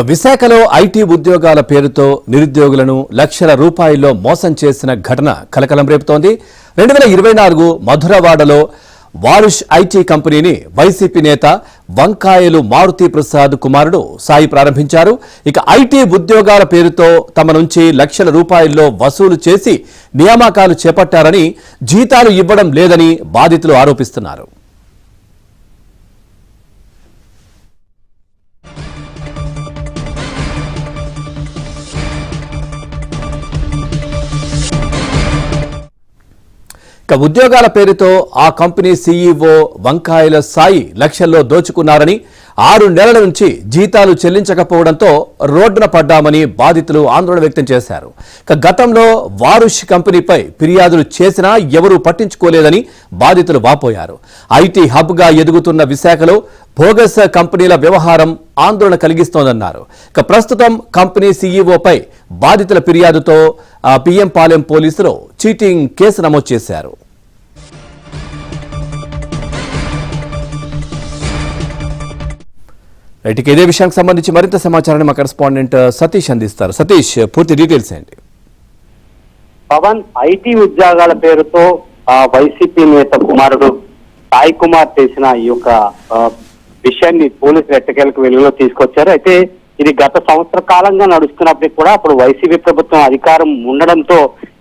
విశాఖలో ఐటీ ఉద్యోగాల పేరుతో నిరుద్యోగులను లక్షల రూపాయల్లో మోసం చేసిన ఘటన కలకలం రేపుతోంది. 2024 మధురవాడలో వారుష్ ఐటీ కంపెనీని వైసీపీ నేత వంకాయలు మారుతి ప్రసాద్ కుమారుడు సాయి ప్రారంభించారు. ఇక ఐటీ ఉద్యోగాల పేరుతో తమ నుంచి లక్షల రూపాయల్లో వసూలు చేసి నియామకాలు చేపట్టారని, జీతాలు ఇవ్వడం లేదని బాధితులు ఆరోపిస్తున్నారు. ఉద్యోగాల పేరుతో ఆ కంపెనీ సీఈఓ వంకాయల సాయి లక్షల్లో దోచుకున్నారని, 6 నెలల నుంచి జీతాలు చెల్లించకపోవడంతో రోడ్డున పడ్డామని బాధితులు ఆందోళన వ్యక్తం చేశారు. గతంలో వారుష్ కంపెనీపై ఫిర్యాదులు చేసినా ఎవరూ పట్టించుకోలేదని బాధితులు వాపోయారు. ఐటీ హబ్గా ఎదుగుతున్న విశాఖలో బోగస్ కంపెనీల వ్యవహారం ఆందోళన కలిగిస్తోందన్నారు. ప్రస్తుతం కంపెనీ సీఈఓపై బాధితుల ఫిర్యాదుతో పిఎం పాలెం పోలీసులు చీటింగ్ కేసు నమోదు చేశారు. ఇదే విషయానికి సంబంధించి మరింత సమాచారాన్ని మా కరెస్పాండెంట్ సతీష్ అందిస్తారు. సతీష్, పూర్తి డీటెయిల్స్ ఏంటి? పవన్, ఐటీ ఉద్యోగాల పేరుతో వైసీపీ నేత కుమారుడు సాయి కుమార్ చేసిన ఈ యొక్క విషయాన్ని పోలీసులు ఎట్టకేలకు వెలుగులో తీసుకొచ్చారు. అయితే ఇది గత సంవత్సర కాలంగా నడుస్తున్నప్పటికీ కూడా అప్పుడు వైసీపీ ప్రభుత్వం అధికారం ఉండడంతో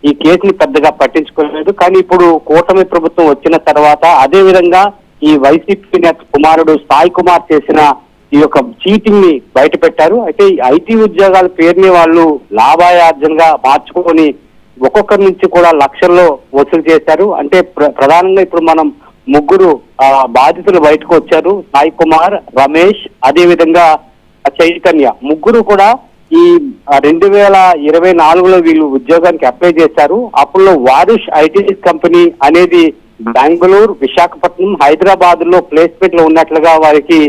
ఈ కేసుని పెద్దగా పట్టించుకోలేదు. కానీ ఇప్పుడు కూటమి ప్రభుత్వం వచ్చిన తర్వాత అదే విధంగా ఈ వైసీపీ నేత కుమారుడు సాయి కుమార్ చేసిన ఈ యొక్క చీటింగ్ ని బయట పెట్టారు. అయితే ఈ ఐటీ ఉద్యోగాల పేరుని వాళ్ళు లాభాయార్జనగా మార్చుకొని ఒక్కొక్కరి నుంచి కూడా లక్షల్లో వసూలు చేశారు. అంటే ప్రధానంగా ఇప్పుడు మనం ముగ్గురు బాధితులు బయటకు వచ్చారు. సాయి కుమార్, రమేష్, అదే విధంగా చైతన్య. ముగ్గురు కూడా ఈ 2024లో వీళ్ళు ఉద్యోగానికి అప్లై చేశారు. అప్పుడు వారుష్ ఐటీ కంపెనీ అనేది బెంగళూరు, విశాఖపట్నం, హైదరాబాద్ లో ప్లేస్మెంట్ లో ఉన్నట్లుగా వారికి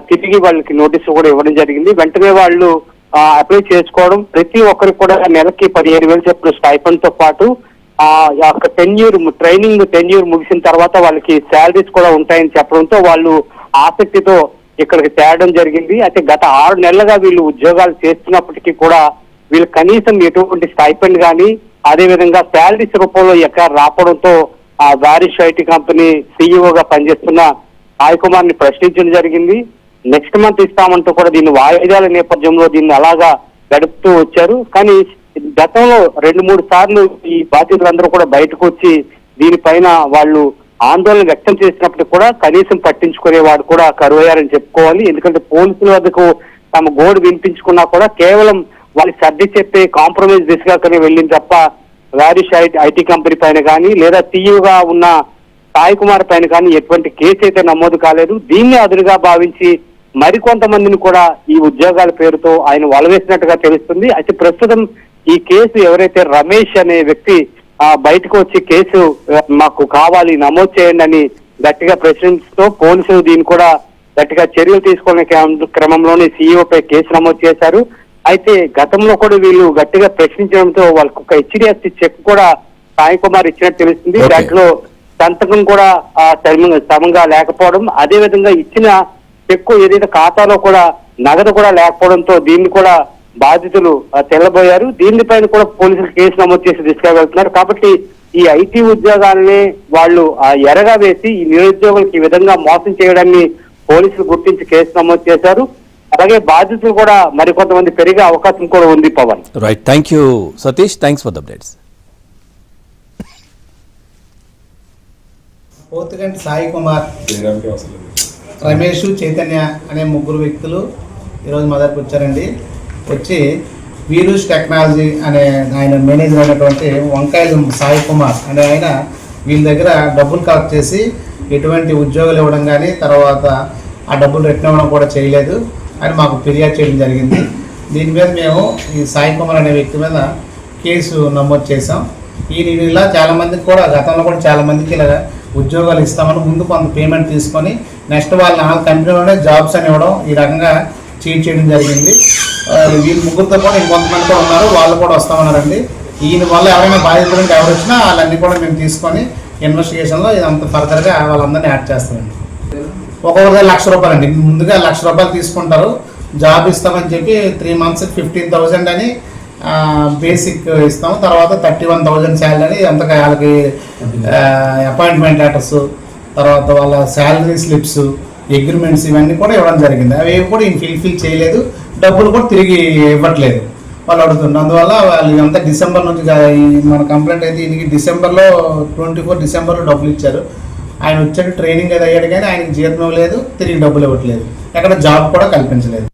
తిరిగి వాళ్ళకి నోటీసులు కూడా ఇవ్వడం జరిగింది. వెంటనే వాళ్ళు అప్లై చేసుకోవడం, ప్రతి ఒక్కరికి కూడా నెలకి 15,000 చెప్పిన స్టైఫండ్ తో పాటు టెన్యూర్ ముగిసిన తర్వాత వాళ్ళకి శాలరీస్ కూడా ఉంటాయని చెప్పడంతో వాళ్ళు ఆసక్తితో ఇక్కడికి తేవడం జరిగింది. అయితే గత 6 నెలలుగా వీళ్ళు ఉద్యోగాలు చేస్తున్నప్పటికీ కూడా వీళ్ళు కనీసం ఎటువంటి స్టైఫండ్ కానీ అదే విధంగా శాలరీస్ రూపంలో ఎక్కడ రావడంతో ఆ వారిష్ ఐటీ కంపెనీ సీఈఓగా పనిచేస్తున్న సాయి కుమార్ ని ప్రశ్నించడం జరిగింది. నెక్స్ట్ మంత్ ఇస్తామంటూ కూడా దీన్ని వాయిదాల నేపథ్యంలో దీన్ని అలాగా గడుపుతూ వచ్చారు. కానీ గతంలో 2-3 సార్లు ఈ బాధితులందరూ కూడా బయటకు వచ్చి దీనిపైన వాళ్ళు ఆందోళన వ్యక్తం చేసినప్పటికీ కూడా కనీసం పట్టించుకునేవాడు కూడా కరువయ్యారని చెప్పుకోవాలి. ఎందుకంటే పోలీసుల వద్దకు తమ గోడు వినిపించుకున్నా కూడా కేవలం వాళ్ళకి సర్ది చెప్పే కాంప్రమైజ్ దిశగానే వెళ్ళింది తప్ప వారిష్ ఐటీ కంపెనీ పైన కానీ లేదా సీఈఓగా ఉన్న సాయి కుమార్ పైన కానీ ఎటువంటి కేసు అయితే నమోదు కాలేదు. దీన్ని అదునుగా భావించి మరికొంతమందిని కూడా ఈ ఉద్యోగాల పేరుతో ఆయన వలవేసినట్టుగా తెలుస్తుంది. అయితే ప్రస్తుతం ఈ కేసు ఎవరైతే రమేష్ అనే వ్యక్తి బయటకు వచ్చి కేసు మాకు కావాలి, నమోదు చేయండి అని గట్టిగా ప్రశ్నించడంతో పోలీసులు దీన్ని కూడా గట్టిగా చర్యలు తీసుకునే క్రమంలోనే సీఈఓపై కేసు నమోదు చేశారు. అయితే గతంలో కూడా వీళ్ళు గట్టిగా ప్రశ్నించడంతో వాళ్ళకు ఒక హెచ్డిఎఫ్సి చెక్ కూడా సాయి కుమార్ ఇచ్చినట్టు తెలుస్తుంది. దాంట్లో సంతకం కూడా సమంగా లేకపోవడం, అదే విధంగా ఇచ్చిన చెక్కు ఏదైతే ఖాతాలో కూడా నగదు కూడా లేకపోవడంతో దీన్ని కూడా బాధితులు తెల్లబోయారు. దీనిపైన కూడా పోలీసులు కేసు నమోదు చేసి దిశగా వెళ్తున్నారు. కాబట్టి ఈ ఐటీ ఉద్యోగాలని వాళ్ళు ఎరగా వేసి ఈ నిరుద్యోగులకు ఈ విధంగా మోసం చేయడాన్ని పోలీసులు గుర్తించి కేసు నమోదు చేశారు. అలాగే బాధితులు కూడా మరికొంతమంది పెరిగే అవకాశం కూడా ఉంది. Pawan, right, thank you Satish, thanks for the updates. Pothuganti Sai Kumar, Ramesh, Chaitanya అనే ముగ్గురు వ్యక్తులు ఈరోజు మా దగ్గరకు వచ్చారండి. వచ్చి వీరుష్ టెక్నాలజీ అనే ఆయన మేనేజర్ అయినటువంటి వంకాయలు సాయి కుమార్ అనే ఆయన వీళ్ళ దగ్గర డబ్బులు కలెక్ట్ చేసి ఎటువంటి ఉద్యోగాలు ఇవ్వడం కానీ తర్వాత ఆ డబ్బులు రిటర్న్ ఇవ్వడం కూడా చేయలేదు అని మాకు ఫిర్యాదు చేయడం జరిగింది. దీని మీద మేము ఈ సాయి కుమార్ అనే వ్యక్తి మీద కేసు నమోదు చేసాం. ఇలా చాలామందికి కూడా గతంలో కూడా చాలామందికి ఇలా ఉద్యోగాలు ఇస్తామని ముందు కొంత పేమెంట్ తీసుకొని నెక్స్ట్ వాళ్ళ కంపెనీలోనే జాబ్స్ అని ఇవ్వడం, ఈ రకంగా చీట్ చేయడం జరిగింది. వీళ్ళు ముగ్గురితో కూడా ఇంకొంతమంది కూడా ఉన్నారు, వాళ్ళు కూడా వస్తామన్నారండి. ఈయన వల్ల ఎవరైనా బాధితులు ఎవరు వచ్చినా వాళ్ళన్నీ కూడా మేము తీసుకొని ఇన్వెస్టిగేషన్లో ఇదంతా ఫర్దర్గా వాళ్ళందరినీ యాడ్ చేస్తామండి. ఒక్కొక్కరి 1,00,000 రూపాయలు అండి. ముందుగా 1,00,000 రూపాయలు తీసుకుంటారు, జాబ్ ఇస్తామని చెప్పి 3 months 15,000 అని బేసిక్ ఇస్తాం, తర్వాత 31,000 శాలరీ అని అంతగా వాళ్ళకి అపాయింట్మెంట్ లెటర్స్, తర్వాత వాళ్ళ శాలరీ స్లిప్స్, అగ్రిమెంట్స్ ఇవన్నీ కూడా ఇవ్వడం జరిగింది. అవి కూడా ఈయన ఫిల్ చేయలేదు, డబ్బులు కూడా తిరిగి ఇవ్వట్లేదు వాళ్ళు అడుగుతున్నారు. అందువల్ల వాళ్ళు ఇదంతా డిసెంబర్ నుంచి మన కంప్లైంట్ అయితే ఈయనకి డిసెంబర్లో 24 డిసెంబర్లో డబ్బులు ఇచ్చారు. ఆయన వచ్చాడు, ట్రైనింగ్ అది అయ్యాడు, కానీ ఆయనకి జీతం ఇవ్వలేదు, తిరిగి డబ్బులు ఇవ్వట్లేదు, ఎక్కడ జాబ్ కూడా కల్పించలేదు.